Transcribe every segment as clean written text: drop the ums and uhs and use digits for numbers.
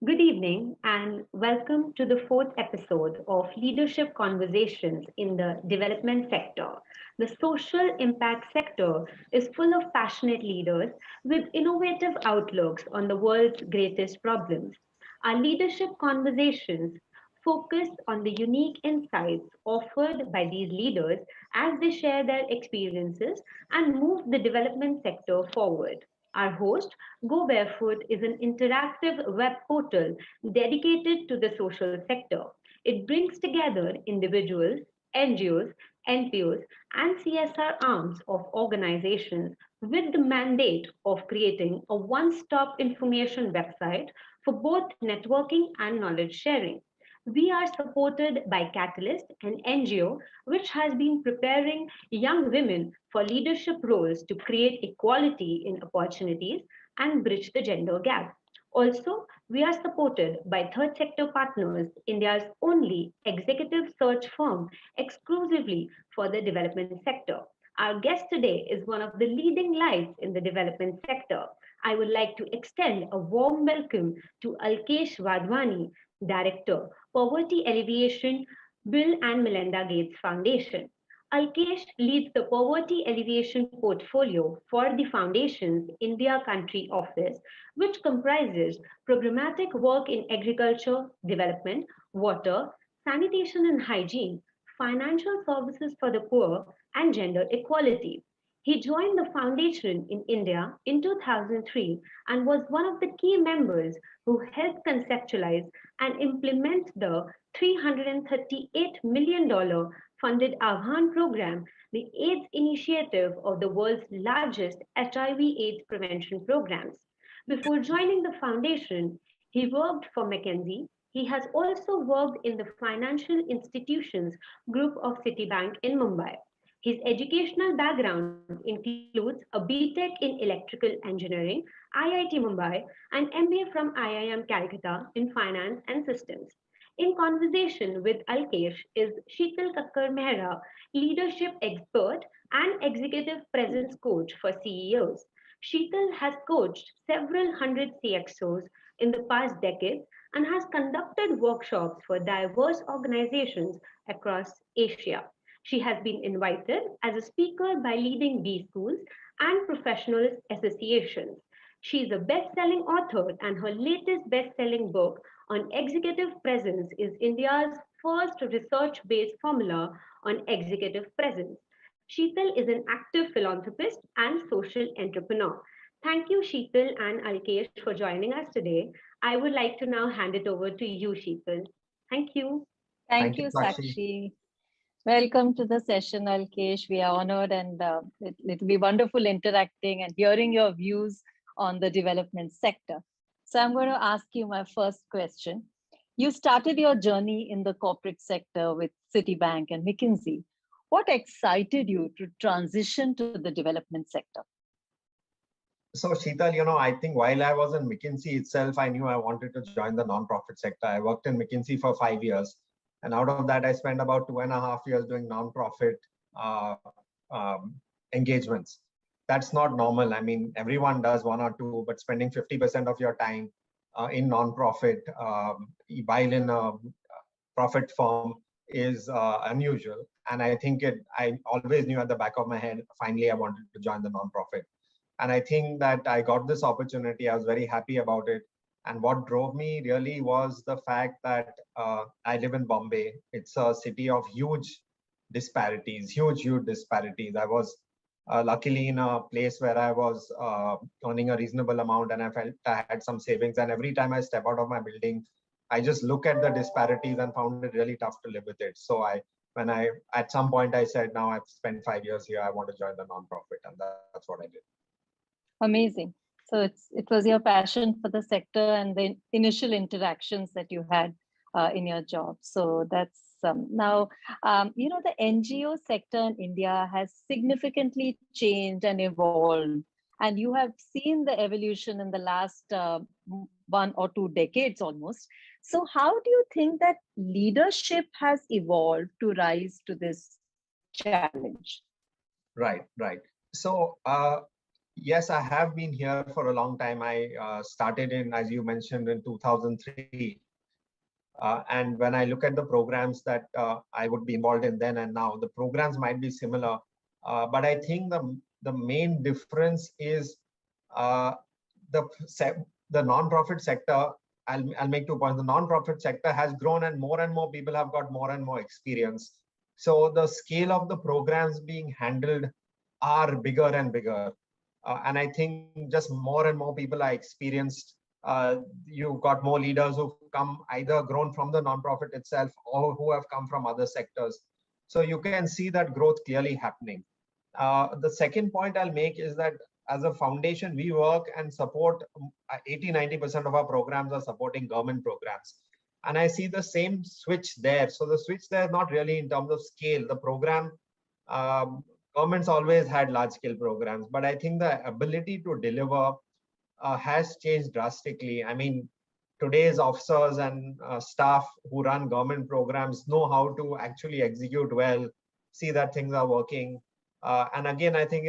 Good evening and welcome to the fourth episode of Leadership Conversations in the Development Sector. The social impact sector is full of passionate leaders with innovative outlooks on the world's greatest problems. Our leadership conversations focus on the unique insights offered by these leaders as they share their experiences and move the development sector forward. Our host, Go Barefoot, is an interactive web portal dedicated to the social sector. It brings together individuals, NGOs, NPOs, and CSR arms of organizations with the mandate of creating a one stop information website for both networking and knowledge sharing. We are supported by Catalyst, an NGO which has been preparing young women for leadership roles to create equality in opportunities and bridge the gender gap. Also, we are supported by third sector partners, India's only executive search firm exclusively for the development sector. Our guest today is one of the leading lights in the development sector. I would like to extend a warm welcome to Alkesh Wadhwani, Director, Poverty Alleviation, Bill and Melinda Gates Foundation. Alkesh leads the Poverty Alleviation portfolio for the Foundation's India Country Office, which comprises programmatic work in agriculture, development, water, sanitation and hygiene, financial services for the poor, and gender equality. He joined the foundation in India in 2003 and was one of the key members who helped conceptualize and implement the $338 million funded Avhan program, the AIDS initiative of the world's largest HIV/AIDS prevention programs. Before joining the foundation, he worked for McKinsey. He has also worked in the financial institutions group of Citibank in Mumbai. His educational background includes a BTech in Electrical Engineering, IIT Mumbai, and MBA from IIM Calcutta in Finance and Systems. In conversation with Alkesh is Shital Kakkar Mehra, leadership expert and executive presence coach for CEOs. Sheetal has coached several hundred CXOs in the past decade and has conducted workshops for diverse organizations across Asia. She has been invited as a speaker by leading B schools and professional associations. She is a best selling author, and her latest best selling book on executive presence is India's first research based formula on executive presence. Sheetal is an active philanthropist and social entrepreneur. Thank you, Sheetal and Alkesh, for joining us today. I would like to now hand it over to you, Sheetal. Thank you. Thank Thank you, you, Sakshi. Sakshi. Welcome to the session, Alkesh. We are honored and it'll be wonderful interacting and hearing your views on the development sector. So I'm going to ask you my first question. You started your journey in the corporate sector with Citibank and McKinsey. What excited you to transition to the development sector? So, Sheetal, I think while I was in McKinsey itself, I knew I wanted to join the nonprofit sector. I worked in McKinsey for 5 years. And out of that, I spent about 2.5 years doing nonprofit uh, engagements. That's not normal. I mean, everyone does one or two, but spending 50% of your time in nonprofit while in a profit firm is unusual. And I think I always knew at the back of my head, finally, I wanted to join the nonprofit. And I think that I got this opportunity. I was very happy about it. And what drove me really was the fact that I live in Bombay. It's a city of huge disparities, huge disparities. I was luckily in a place where I was earning a reasonable amount and I felt I had some savings. And every time I step out of my building, I just look at the disparities and found it really tough to live with it. So at some point I said, now I've spent 5 years here, I want to join the nonprofit, and that's what I did. Amazing. So it was your passion for the sector and the initial interactions that you had in your job. So that's now, the NGO sector in India has significantly changed and evolved. And you have seen the evolution in the last 1 or 2 decades almost. So how do you think that leadership has evolved to rise to this challenge? Right. So, yes, I have been here for a long time. I started in, as you mentioned, in 2003. And when I look at the programs that I would be involved in then and now, the programs might be similar. But I think the main difference is uh, the the non-profit sector. I'll make 2 points. The non-profit sector has grown, and more people have got more and more experience. So the scale of the programs being handled are bigger and bigger. And I think just more and more people are experienced. You've got more leaders who've come either grown from the nonprofit itself or who have come from other sectors. So you can see that growth clearly happening. The second point I'll make is that as a foundation, we work and support 80-90% of our programs are supporting government programs. And I see the same switch there. So the switch there is not really in terms of scale. The program, um, governments always had large scale programs, but I think the ability to deliver has changed drastically. I mean, today's officers and staff who run government programs know how to actually execute well, see that things are working. And again, I think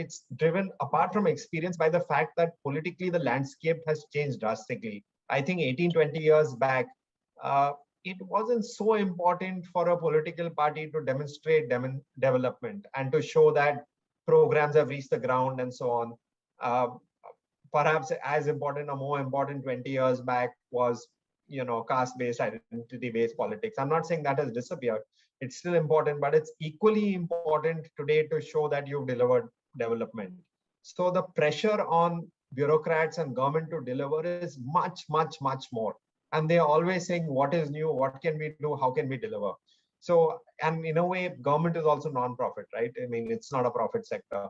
it's driven apart from experience by the fact that politically the landscape has changed drastically. I think 18, 20 years back, it wasn't so important for a political party to demonstrate development and to show that programs have reached the ground and so on. Uh, Perhaps as important or more important 20 years back was, caste-based, identity-based politics. I'm not saying that has disappeared. It's still important, but it's equally important today to show that you've delivered development. So the pressure on bureaucrats and government to deliver is much, much, much more. And they're always saying, what is new? What can we do? How can we deliver? So, and in a way, government is also non-profit, right? I mean, it's not a profit sector.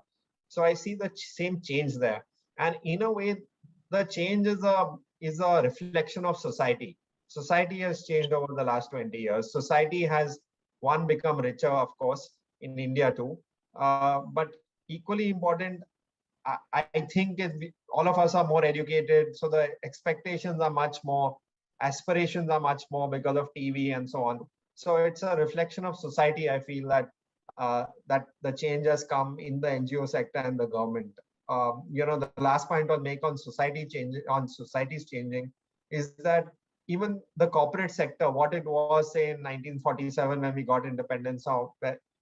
So I see the same change there. And in a way, the change is a reflection of society. Society has changed over the last 20 years. Society has, one, become richer, of course, in India too. But equally important, I think is all of us are more educated, so the expectations are much more, aspirations are much more because of TV and so on. So it's a reflection of society. I feel that that the change has come in the NGO sector and the government. The last point I'll make on society's changing is that even the corporate sector, what it was, say, in 1947 when we got independence, of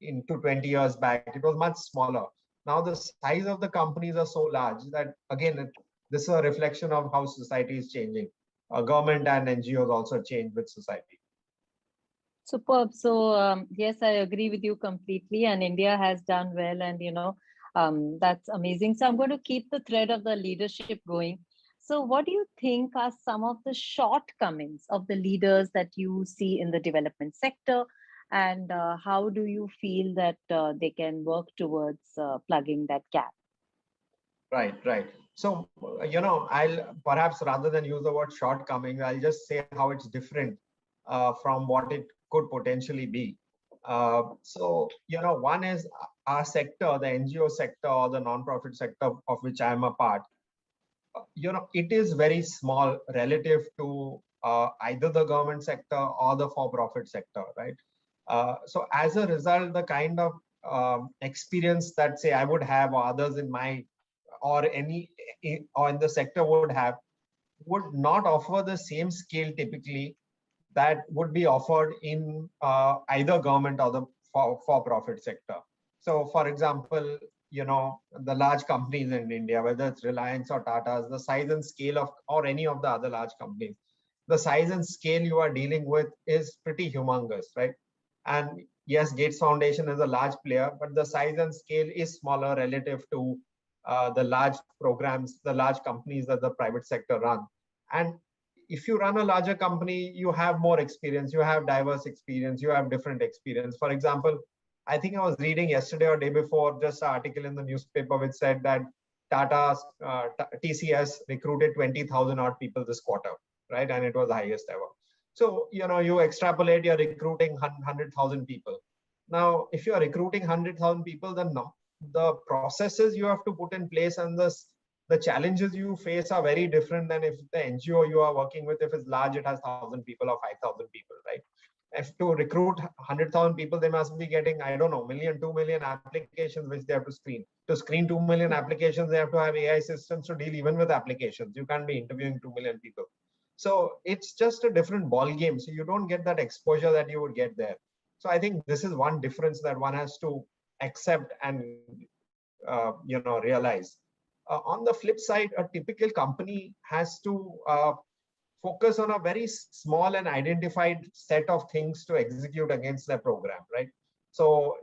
into 20 years back, it was much smaller. Now the size of the companies are so large that, again, this is a reflection of how society is changing. Government and NGOs also change with society. Superb. So yes, I agree with you completely. And India has done well, and that's amazing. So I'm going to keep the thread of the leadership going. So what do you think are some of the shortcomings of the leaders that you see in the development sector, and how do you feel that they can work towards plugging that gap? Right, right. So, I'll perhaps, rather than use the word shortcoming, I'll just say how it's different from what it could potentially be. One is our sector, the NGO sector or the non-profit sector of which I'm a part. It is very small relative to either the government sector or the for-profit sector, right? So as a result, the kind of experience that, say, I would have or others in my or any or in the sector would have would not offer the same scale typically that would be offered in either government or the for-profit sector. So, for example, the large companies in India, whether it's Reliance or Tata's, the size and scale of, or any of the other large companies, the size and scale you are dealing with is pretty humongous, right? And yes, Gates Foundation is a large player, but the size and scale is smaller relative to the large programs, the large companies that the private sector run. And if you run a larger company, you have more experience, you have diverse experience, you have different experience. For example, I think I was reading yesterday or day before just an article in the newspaper which said that Tata, TCS recruited 20,000 odd people this quarter, right? And it was the highest ever. So, you extrapolate, you're recruiting 100,000 people. Now, if you're recruiting 100,000 people, then the processes you have to put in place and the challenges you face are very different than if the NGO you are working with, if it's large, it has 1,000 people or 5,000 people, right? If to recruit 100,000 people, they must be getting, I don't know, million, 2 million applications which they have to screen. To screen 2 million applications, they have to have AI systems to deal even with applications. You can't be interviewing 2 million people. So it's just a different ball game. So you don't get that exposure that you would get there. So I think this is one difference that one has to accept and realize. On the flip side, a typical company has to focus on a very small and identified set of things to execute against their program, right? So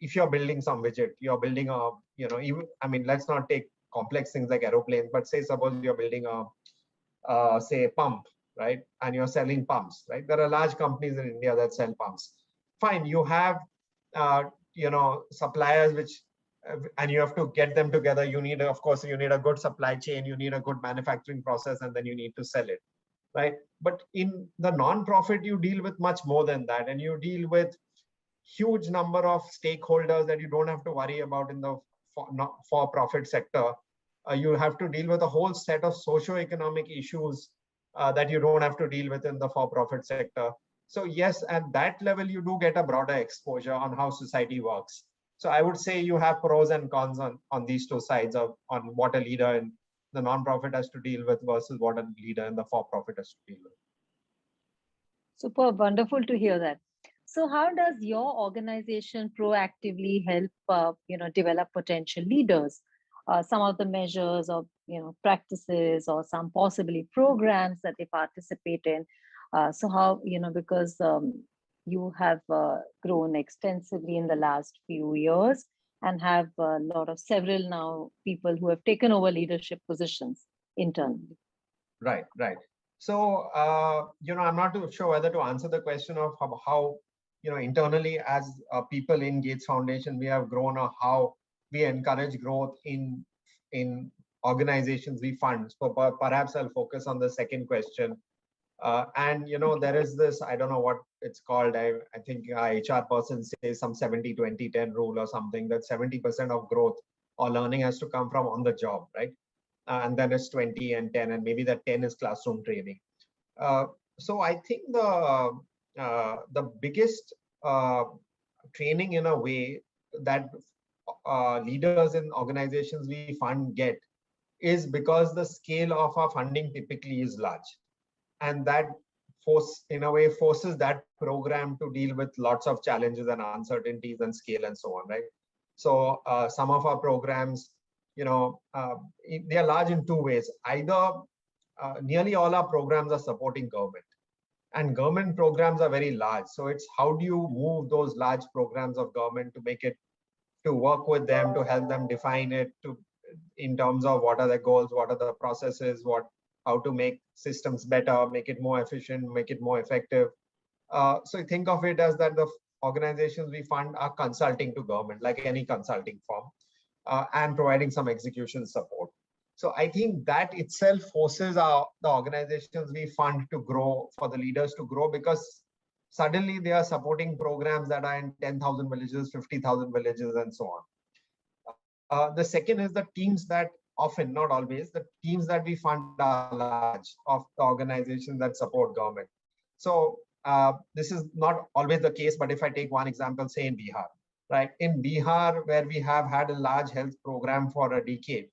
if you're building some widget, you're building a, even, I mean, let's not take complex things like aeroplanes, but say suppose you're building a, say, pump, right? And you're selling pumps, right? There are large companies in India that sell pumps. Fine, you have, suppliers which, and you have to get them together. You need, of course, you need a good supply chain, you need a good manufacturing process, and then you need to sell it, right? But in the non-profit, you deal with much more than that, and you deal with huge number of stakeholders that you don't have to worry about in the for-profit sector. You have to deal with a whole set of socio-economic issues that you don't have to deal with in the for-profit sector. So yes, at that level, you do get a broader exposure on how society works. So I would say you have pros and cons on these two sides of on what a leader in the non-profit has to deal with versus what a leader in the for-profit has to deal with. Super, wonderful to hear that. So how does your organization proactively help, develop potential leaders? Some of the measures of, practices or some possibly programs that they participate in. So how, because you have grown extensively in the last few years and have a lot of several now people who have taken over leadership positions internally. Right. So, I'm not too sure whether to answer the question of how internally as people in Gates Foundation, we have grown, or how we encourage growth in organizations we fund. So perhaps I'll focus on the second question. And there is this, I don't know what it's called. I think HR person says some 70-20-10 rule or something, that 70% of growth or learning has to come from on the job, right? And then it's 20 and 10, and maybe that 10 is classroom training. So I think the biggest training in a way that leaders in organizations we fund get is because the scale of our funding typically is large, and that forces that program to deal with lots of challenges and uncertainties and scale and so on, right? So some of our programs, they are large in two ways. Either nearly all our programs are supporting government, and government programs are very large. So it's how do you move those large programs of government to make it, to work with them, to help them define it, to in terms of what are the goals, what are the processes, how to make systems better, make it more efficient, make it more effective. So think of it as that the organizations we fund are consulting to government, like any consulting firm, and providing some execution support. So I think that itself forces the organizations we fund to grow, for the leaders to grow, because suddenly they are supporting programs that are in 10,000 villages, 50,000 villages, and so on. The second is the teams that often, not always, the teams that we fund are large, of the organizations that support government. So this is not always the case, but if I take one example, say in Bihar, right? In Bihar, where we have had a large health program for a decade,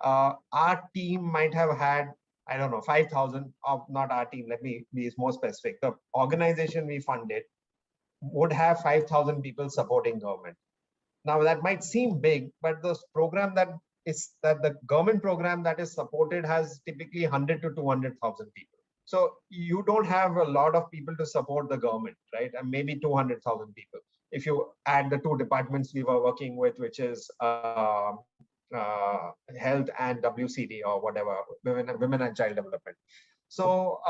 our team might have had, I don't know, 5,000 of, not our team, let me be more specific. The organization we funded would have 5,000 people supporting government. Now that might seem big, but the program the government program that is supported has typically 100 to 200,000 people. So you don't have a lot of people to support the government, right? And maybe 200,000 people. If you add the two departments we were working with, which is health and WCD or whatever, women and child development. So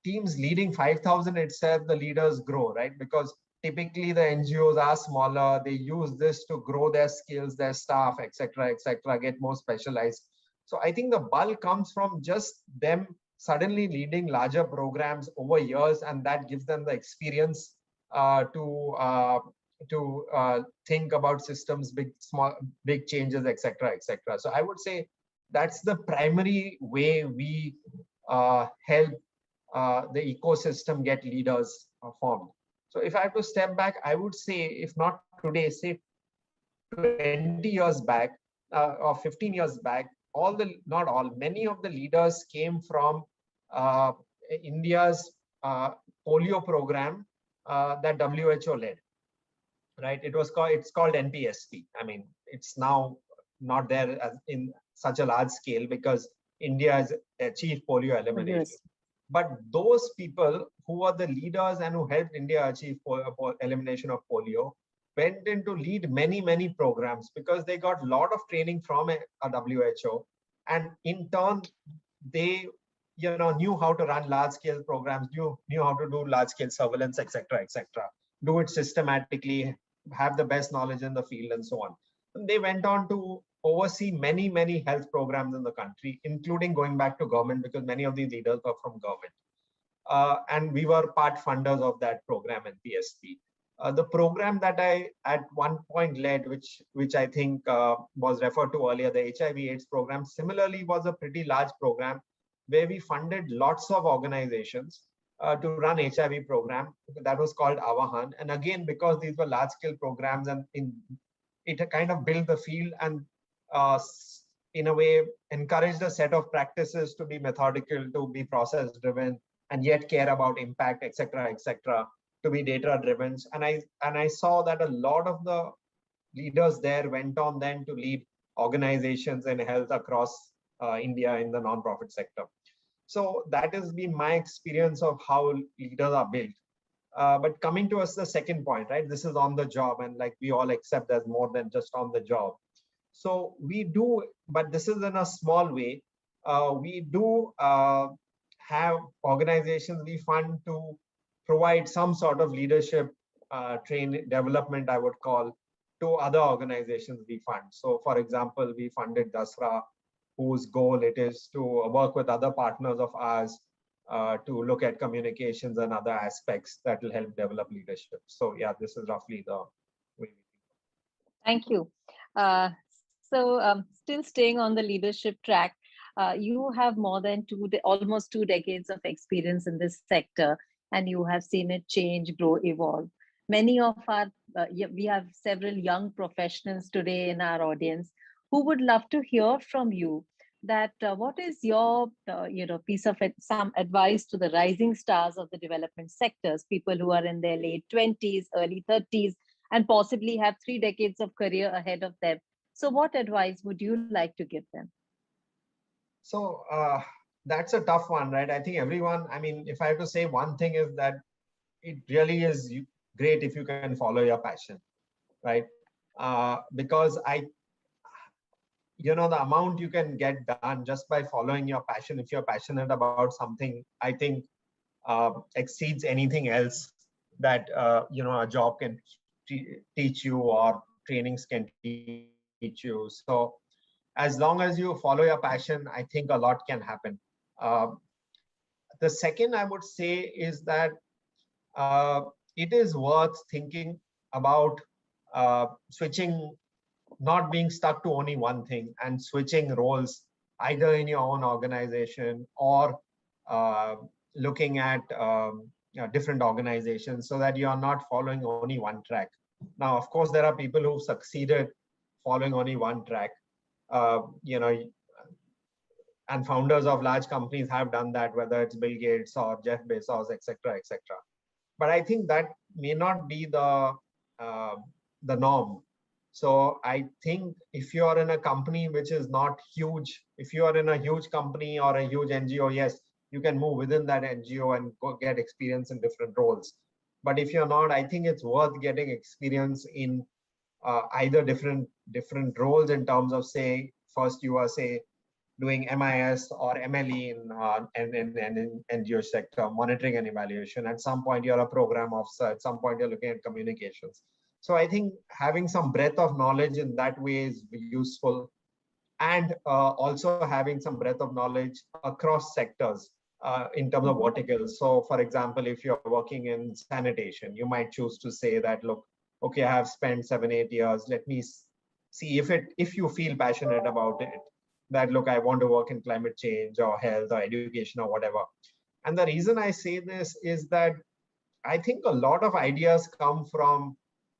teams leading 5,000 itself, the leaders grow, right? Because typically the NGOs are smaller. They use this to grow their skills, their staff, etc., get more specialized. So I think the bulk comes from just them suddenly leading larger programs over years, and that gives them the experience to think about systems, big changes, etc. So I would say that's the primary way we help the ecosystem get leaders formed. So if I have to step back, I would say, if not today, say 20 years back or 15 years back, not all, many of the leaders came from uh, India's polio program that WHO led. Right? It's called NPSP. I mean, it's now not there in such a large scale because India has achieved polio elimination. But those people who were the leaders and who helped India achieve elimination of polio went in to lead many programs because they got a lot of training from a WHO, and in turn they knew how to run large scale programs, knew how to do large scale surveillance, etc., do it systematically, have the best knowledge in the field, and so on. And they went on to oversee many health programs in the country, including going back to government, because many of these leaders were from government. And we were part funders of that program in PSP. The program that I at one point led, which I think was referred to earlier, the HIV/AIDS program, similarly was a pretty large program where we funded lots of organizations to run HIV program that was called Avahan. And again, because these were large scale programs, and it kind of built the field and in a way encouraged a set of practices to be methodical, to be process driven, and yet care about impact, etc., to be data driven. And I saw that a lot of the leaders there went on then to lead organizations in health across India in the non-profit sector. So that has been my experience of how leaders are built. But coming to us, the second point, right? This is on the job, and like we all accept there's more than just on the job. So we do, but this is in a small way. We do have organizations we fund to provide some sort of leadership training development, I would call, to other organizations we fund. So for example, we funded Dasra, whose goal it is to work with other partners of ours to look at communications and other aspects that will help develop leadership. So yeah, this is roughly the way. Thank you. So still staying on the leadership track, you have more than almost 2 decades of experience in this sector, and you have seen it change, grow, evolve. Many of we have several young professionals today in our audience who would love to hear from you that what is your piece of some advice to the rising stars of the development sectors, people who are in their late 20s, early 30s, and possibly have 3 decades of career ahead of them. So what advice would you like to give them? So that's a tough one, right? I think everyone, I mean, if I have to say one thing, is that it really is great if you can follow your passion, right? Because the amount you can get done just by following your passion, if you're passionate about something, I think exceeds anything else that a job can teach you or trainings can teach you. So as long as you follow your passion, I think a lot can happen. The second I would say is that it is worth thinking about switching, not being stuck to only one thing, and switching roles either in your own organization or looking at different organizations, so that you are not following only one track. Now, of course, there are people who've succeeded following only one track, and founders of large companies have done that, whether it's Bill Gates or Jeff Bezos, etc., etc. But I think that may not be the norm. So I think if you are in a company which is not huge, if you are in a huge company or a huge NGO, yes, you can move within that NGO and go get experience in different roles. But if you're not, I think it's worth getting experience in either different roles, in terms of, say, first you are, say, doing MIS or MLE in NGO sector, monitoring and evaluation. At some point, you're a program officer. At some point, you're looking at communications. So I think having some breadth of knowledge in that way is useful, and also having some breadth of knowledge across sectors in terms of verticals. So for example, if you're working in sanitation, you might choose to say that, look, okay, I have spent 7-8 years. Let me see if you feel passionate about it, that, look, I want to work in climate change or health or education or whatever. And the reason I say this is that I think a lot of ideas come from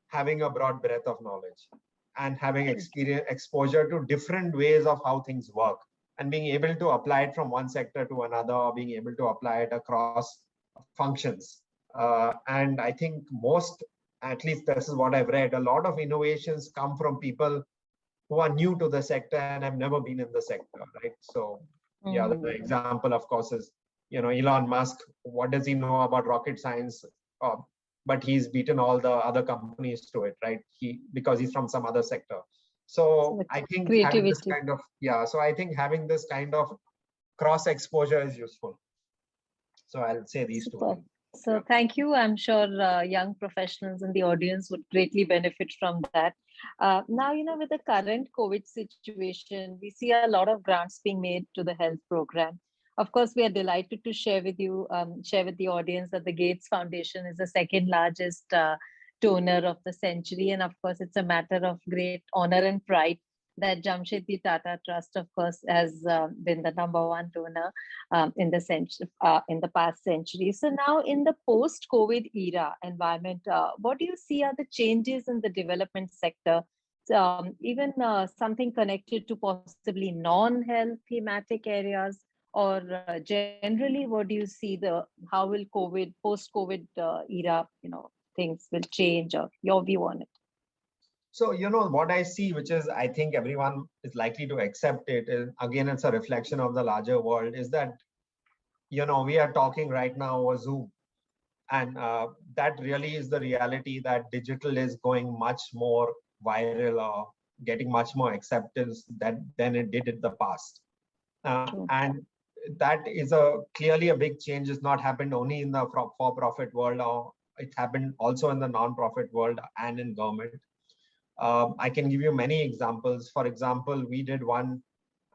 having a broad breadth of knowledge and having exposure to different ways of how things work, and being able to apply it from one sector to another, or being able to apply it across functions. And I think most, at least this is what I've read, a lot of innovations come from people who are new to the sector and have never been in the sector, right? So yeah, the example, of course, is, Elon Musk. What does he know about rocket science? But he's beaten all the other companies to it, right? Because he's from some other sector. So I think having this kind of, so I think having this kind of cross exposure is useful. So I'll say these two things. So thank you. I'm sure young professionals in the audience would greatly benefit from that. Now, with the current COVID situation, we see a lot of grants being made to the health program. Of course, we are delighted to share with the audience that the Gates Foundation is the second largest donor of the century. And of course, it's a matter of great honor and pride that Jamshedji Tata Trust, of course, has been the #1 donor in the past century. So now in the post-COVID era environment, what do you see are the changes in the development sector? Even something connected to possibly non-health thematic areas, or generally, what do you see how will post-COVID era, things will change, or your view on it? So, what I see, which is, I think everyone is likely to accept it, is, again, it's a reflection of the larger world, is that, we are talking right now over Zoom. And that really is the reality, that digital is going much more viral, or getting much more acceptance than it did in the past. And that is clearly a big change. It's not happened only in the for-profit world, or it happened also in the non-profit world and in government. I can give you many examples. For example, we did one,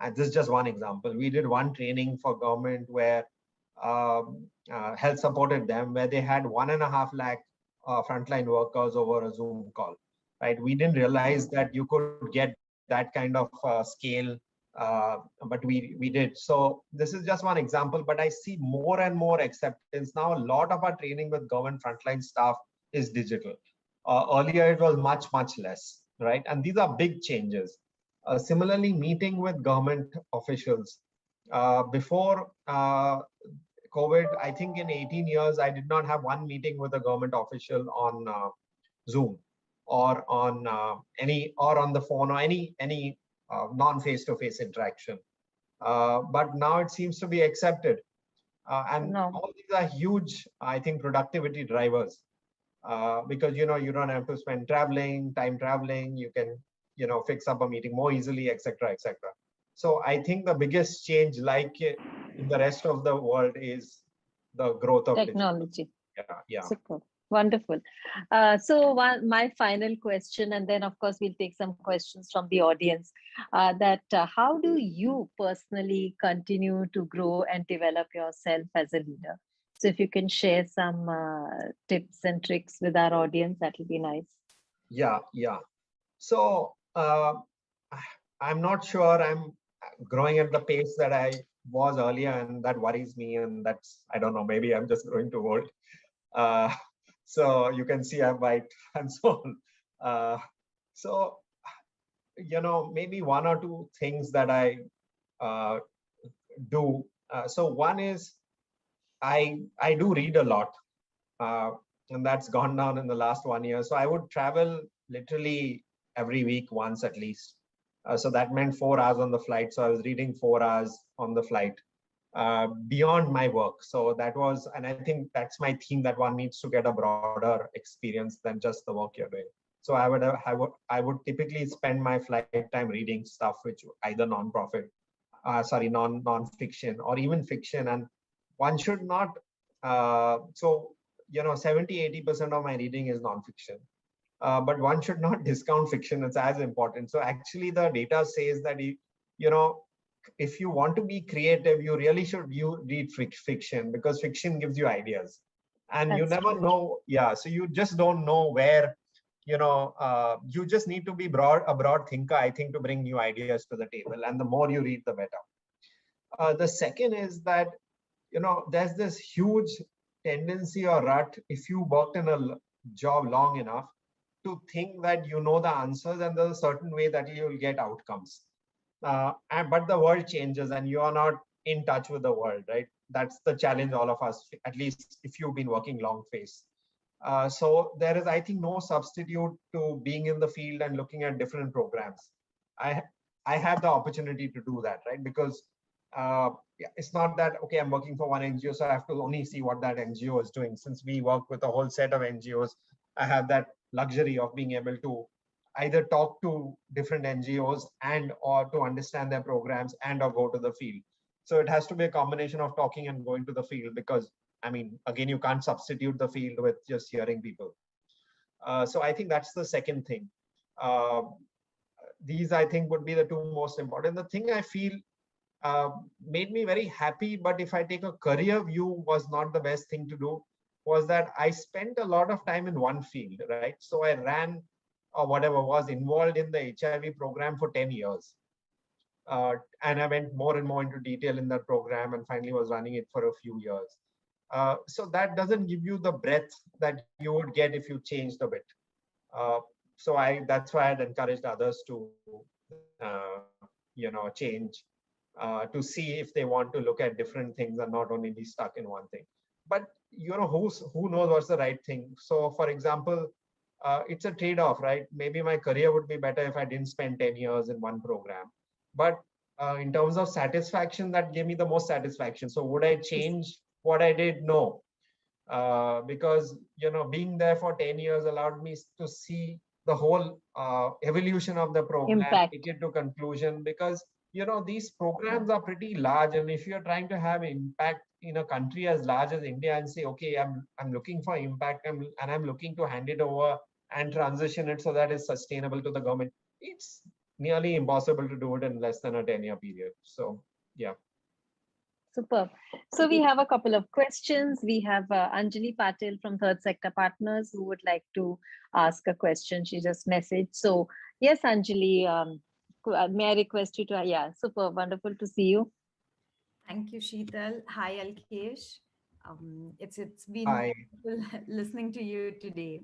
and this is just one example, we did one training for government where health supported them, where they had 1.5 lakh frontline workers over a Zoom call, right? We didn't realize that you could get that kind of scale, but we did. So this is just one example, but I see more and more acceptance. Now, a lot of our training with government frontline staff is digital. Earlier, it was much, much less, right? And these are big changes. Similarly, meeting with government officials. Before COVID, I think in 18 years, I did not have one meeting with a government official on Zoom, or on on the phone, or any non-face-to-face interaction. But now it seems to be accepted. And all these are huge, I think, productivity drivers. Because you don't have to spend time traveling, you can fix up a meeting more easily, etc., etc. So I think the biggest change, like in the rest of the world, is the growth of technology. Yeah. Super. Wonderful. So my final question, and then of course we'll take some questions from the audience, that how do you personally continue to grow and develop yourself as a leader? So if you can share some tips and tricks with our audience, that will be nice. Yeah. So I'm not sure I'm growing at the pace that I was earlier, and that worries me. And that's, I don't know, maybe I'm just growing too old. So you can see I'm white and so on. So, maybe one or two things that I do. So one is, I do read a lot, and that's gone down in the last 1 year. So I would travel literally every week once at least. So that meant 4 hours on the flight. So I was reading 4 hours on the flight beyond my work. So that was, and I think that's my theme, that one needs to get a broader experience than just the work you're doing. So I would typically spend my flight time reading stuff which either non-fiction or even fiction. And one should not, 70-80% of my reading is non-fiction. But one should not discount fiction. It's as important. So actually the data says that, if you want to be creative, you really should read fiction, because fiction gives you ideas. And you never know. Yeah. So you just don't know where, you just need to be a broad thinker, I think, to bring new ideas to the table. And the more you read, the better. The second is that there's this huge tendency or rut if you worked in a job long enough to think that you know the answers and there's a certain way that you'll get outcomes. But the world changes and you are not in touch with the world, right? That's the challenge all of us, at least if you've been working long face. So there is, I think, no substitute to being in the field and looking at different programs. I I have the opportunity to do that, right? Because yeah, it's not that, okay, I'm working for one NGO, so I have to only see what that NGO is doing. Since we work with a whole set of NGOs, I have that luxury of being able to either talk to different NGOs and or to understand their programs and or go to the field. So it has to be a combination of talking and going to the field because, I mean, again, you can't substitute the field with just hearing people. So I think that's the second thing. Uh, these, I think, would be the two most important. The thing I feel made me very happy, but if I take a career view, was not the best thing to do, was that I spent a lot of time in one field, right? So I ran or whatever, was involved in the HIV program for 10 years. And I went more and more into detail in that program and finally was running it for a few years. So that doesn't give you the breadth that you would get if you changed a bit. Uh, so that's why I'd encouraged others to, change, to see if they want to look at different things and not only be stuck in one thing. But who knows what's the right thing? So, for example, it's a trade-off, right? Maybe my career would be better if I didn't spend 10 years in one program. But in terms of satisfaction, that gave me the most satisfaction. So would I change what I did? No, because being there for 10 years allowed me to see the whole evolution of the program, Impact. take it to conclusion, because these programs are pretty large, and if you're trying to have impact in a country as large as India and say, okay, I'm looking for impact, and I'm looking to hand it over and transition it so that it's sustainable to the government, it's nearly impossible to do it in less than a 10-year period. So yeah. Superb. So we have a couple of questions. We have Anjali Patil from Third Sector Partners who would like to ask a question. She just messaged. So yes, Anjali, may I request you to, yeah, super, wonderful to see you. Thank you, Shital. Hi, Alkesh. It's been I wonderful listening to you today.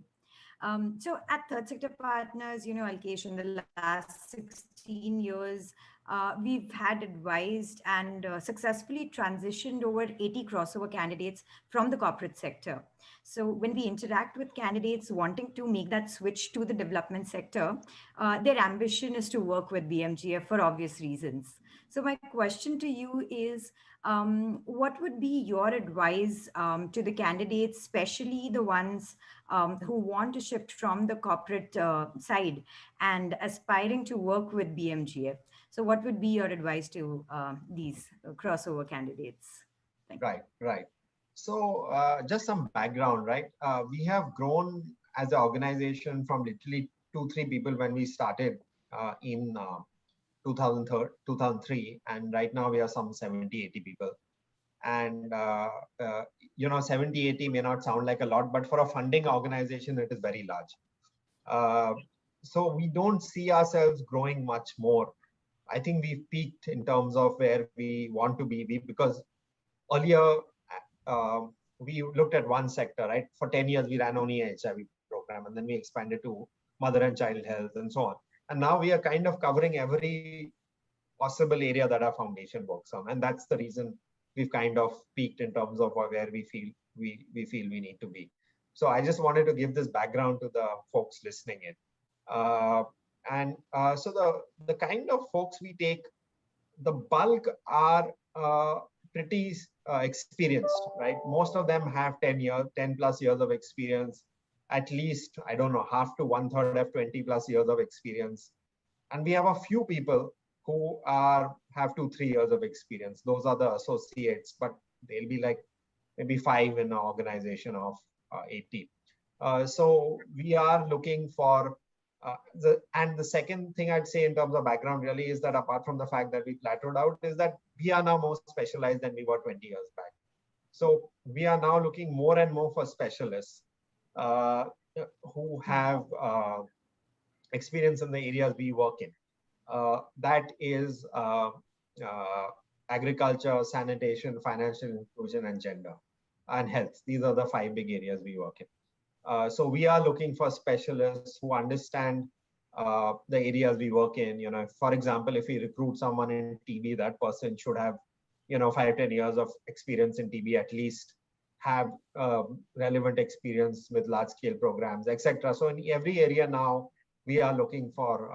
So at Third Sector Partners, Alkesh, in the last 16 years, we've had advised and successfully transitioned over 80 crossover candidates from the corporate sector. So when we interact with candidates wanting to make that switch to the development sector, their ambition is to work with BMGF for obvious reasons. So my question to you is, what would be your advice to the candidates, especially the ones who want to shift from the corporate side and aspiring to work with BMGF? So what would be your advice to these crossover candidates? Thank you. Right. So just some background, right? We have grown as an organization from literally 2-3 people when we started in 2003, and right now we are some 70-80 people. And 70-80 may not sound like a lot, but for a funding organization, it is very large. So we don't see ourselves growing much more. I think we've peaked in terms of where we want to be, because earlier we looked at one sector, right? For 10 years, we ran only a HIV program, and then we expanded to mother and child health and so on. And now we are kind of covering every possible area that our foundation works on. And that's the reason we've kind of peaked in terms of where we feel we need to be. So I just wanted to give this background to the folks listening in. So the kind of folks we take, the bulk are pretty experienced, right? Most of them have 10 plus years of experience, at least, I don't know, half to 1/3 have 20 plus years of experience. And we have a few people who have 2-3 years of experience. Those are the associates, but they'll be like maybe 5 in an organization of 80. So we are looking for the second thing I'd say in terms of background really is that apart from the fact that we plateaued out, is that we are now more specialized than we were 20 years back. So we are now looking more and more for specialists who have experience in the areas we work in. That is agriculture, sanitation, financial inclusion, and gender, and health. These are the 5 big areas we work in. So we are looking for specialists who understand the areas we work in. For example, if we recruit someone in TB, that person should have, 5-10 years of experience in TB at least, have relevant experience with large scale programs, etc. So in every area now, we are looking for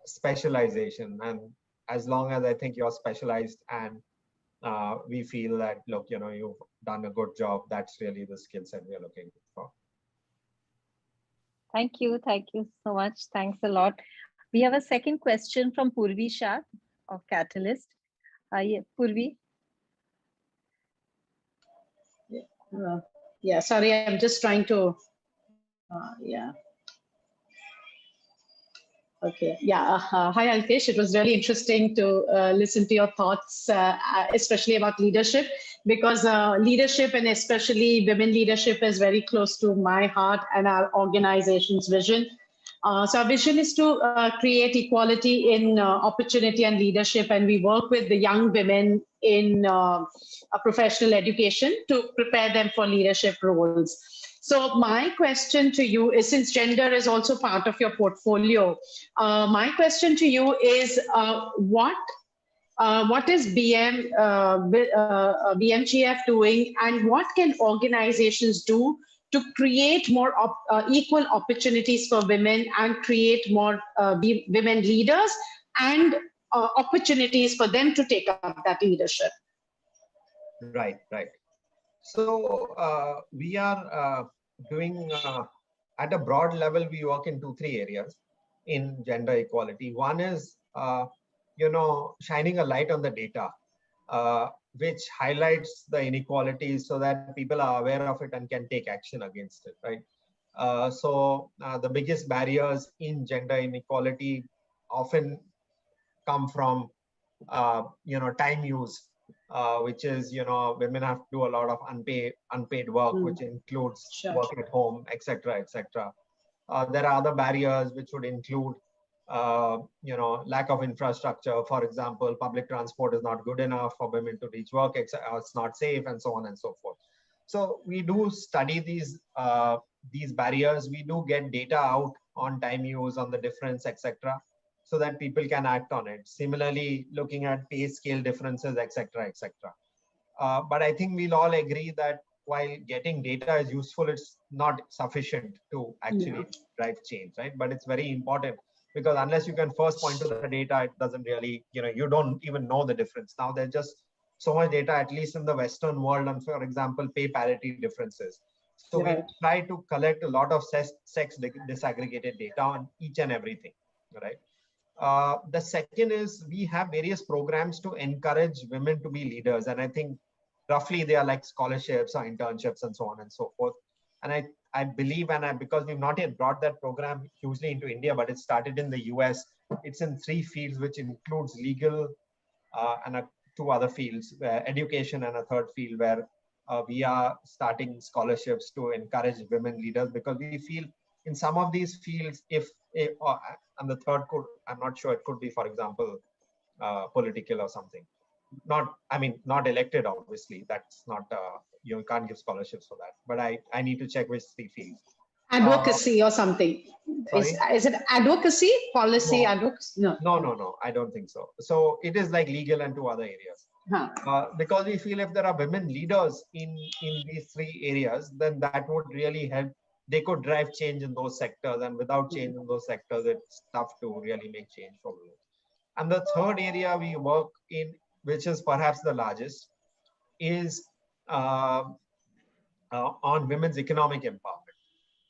specialization. And as long as I think you're specialized and we feel that, look, you've done a good job, that's really the skill set we are looking for. Thank you. Thank you so much. Thanks a lot. We have a second question from Purvi Shah of Catalyst. Yeah, Purvi. Yeah, sorry, I'm just trying to, yeah. Okay, yeah. Hi, Alkesh. It was really interesting to listen to your thoughts, especially about leadership, because leadership and especially women leadership is very close to my heart and our organization's vision. So our vision is to create equality in opportunity and leadership, and we work with the young women in professional education to prepare them for leadership roles. So my question to you is, since gender is also part of your portfolio, my question to you is, what is BMGF doing, and what can organizations do to create more equal opportunities for women and create more women leaders and opportunities for them to take up that leadership? Right. So we are doing, at a broad level, we work in 2-3 areas in gender equality. One is, shining a light on the data, which highlights the inequalities so that people are aware of it and can take action against it, right? So the biggest barriers in gender inequality often come from, time use, which is, women have to do a lot of unpaid work, which includes work at home, etc. There are other barriers which would include, lack of infrastructure. For example, public transport is not good enough for women to reach work, it's not safe, and so on and so forth. So we do study these barriers. We do get data out on time use, on the difference, etc., so that people can act on it. Similarly, looking at pay scale differences, etc. But I think we'll all agree that while getting data is useful, it's not sufficient to actually drive change, right? But it's very important, because unless you can first point to the data, it doesn't really, you don't even know the difference. Now there's just so much data, at least in the Western world, and for example, pay parity differences. So we try to collect a lot of sex disaggregated data on each and everything, right? The second is, we have various programs to encourage women to be leaders. And I think roughly they are like scholarships or internships and so on and so forth. And I believe, because we've not yet brought that program hugely into India, but it started in the US, it's in 3 fields, which includes legal and 2 other fields, education, and a 3rd field where we are starting scholarships to encourage women leaders, because we feel in some of these fields, and the third I'm not sure, it could be, for example, political or something. Not elected, obviously. That's not, you can't give scholarships for that. But I need to check which 3 fields. Advocacy or something. Is it advocacy, policy, advocacy? No, I don't think so. So it is like legal and 2 other areas. Because we feel if there are women leaders in these 3 areas, then that would really help. They could drive change in those sectors, and without change in those sectors, it's tough to really make change for women. And the 3rd area we work in, which is perhaps the largest, is on women's economic empowerment.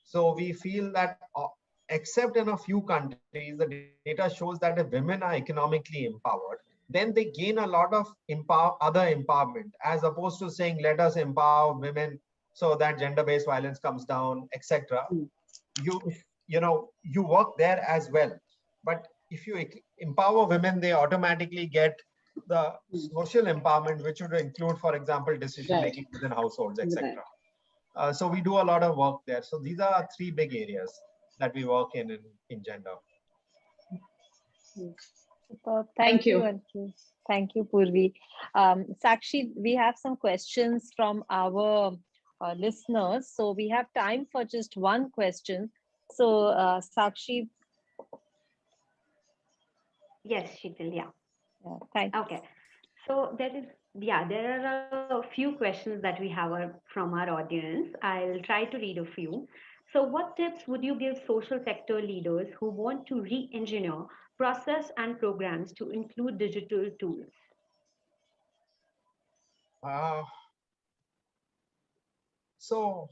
So we feel that, except in a few countries, the data shows that if women are economically empowered, then they gain a lot of other empowerment, as opposed to saying, let us empower women so that gender-based violence comes down, etc. You work there as well. But if you empower women, they automatically get the social empowerment, which would include, for example, decision-making within households, etc. So we do a lot of work there. So these are 3 big areas that we work in gender. Superb. Thank Thank you, you. Alkesh. Thank you, Purvi. Sakshi, we have some questions from our listeners. So we have time for just one question. So, Sakshi, Yes, Shital, yeah. thank Okay. So there are a few questions that we have from our audience. I'll try to read a few. So what tips would you give social sector leaders who want to re-engineer process and programs to include digital tools? Uh, so,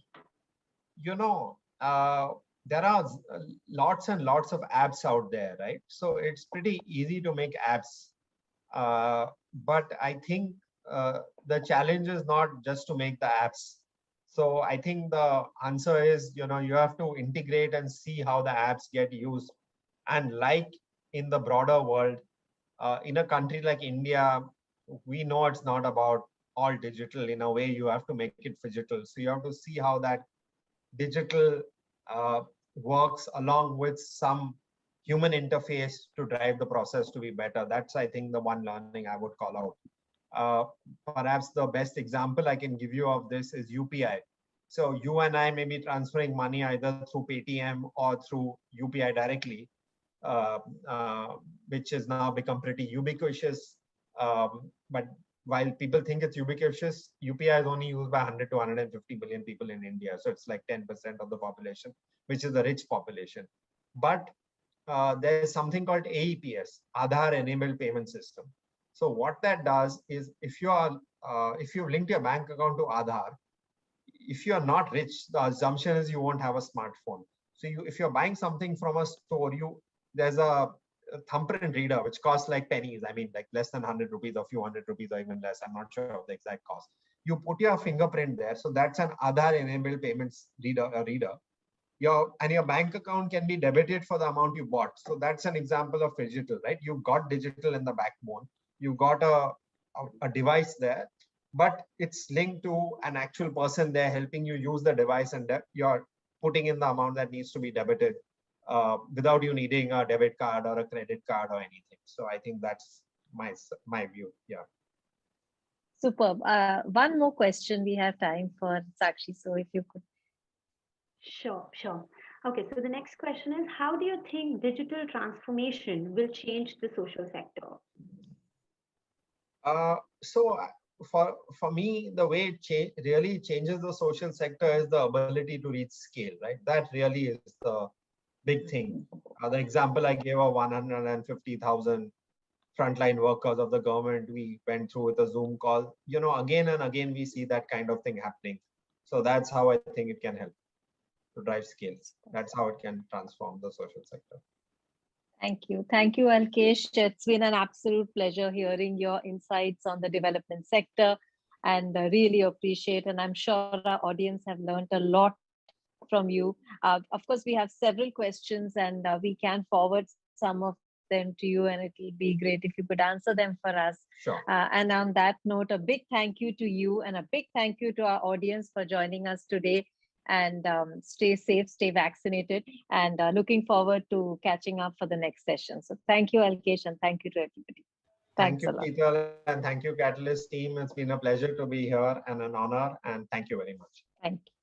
you know, there are lots and lots of apps out there, right? So it's pretty easy to make apps. But I think the challenge is not just to make the apps. So I think the answer is, you have to integrate and see how the apps get used. And like in the broader world, in a country like India, we know it's not about all digital. In a way, you have to make it phygital. So you have to see how that digital uh, works along with some human interface to drive the process to be better. That's, I think, the one learning I would call out. Uh, Perhaps the best example I can give you of this is UPI. So you and I may be transferring money either through Paytm or through UPI directly, uh, uh, which has now become pretty ubiquitous. But while people think it's ubiquitous, UPI is only used by 100 to 150 billion people in India. So it's like 10% of the population, which is the rich population. But there's something called AEPS, Aadhaar Enabled Payment System. So what that does is if you've linked your bank account to Aadhaar, if you're not rich, the assumption is you won't have a smartphone. So if you're buying something from a store, there's a thumbprint reader which costs like pennies. I mean, like less than 100 rupees or few hundred rupees or even less. I'm not sure of the exact cost. You put your fingerprint there. So that's an Aadhaar enabled payments reader. Your bank account can be debited for the amount you bought. So that's an example of digital, right? You've got digital in the backbone. You've got a device there, but it's linked to an actual person there helping you use the device, and you're putting in the amount that needs to be debited without you needing a debit card or a credit card or anything. So I think that's my view. Yeah. superb. One more question we have time for, Sakshi. So if you could. Sure, sure. Okay, so the next question is, how do you think digital transformation will change the social sector? So for me, the way it really changes the social sector is the ability to reach scale, right? That really is the big thing. The example I gave of 150,000 frontline workers of the government we went through with a Zoom call, again and again we see that kind of thing happening. So that's how I think it can help to drive scales. That's how it can transform the social sector. Thank you. Thank you, Alkesh. It's been an absolute pleasure hearing your insights on the development sector, and really appreciate. And I'm sure our audience have learned a lot from you. Of course, we have several questions, and we can forward some of them to you, and it'll be great if you could answer them for us. Sure. And on that note, a big thank you to you, and a big thank you to our audience for joining us today. And stay safe, stay vaccinated, and looking forward to catching up for the next session. So thank you, Alkesh, and thank you to everybody. Thank Thanks you, a lot. Peter, and thank you, Catalyst team. It's been a pleasure to be here and an honor, and thank you very much. Thank you.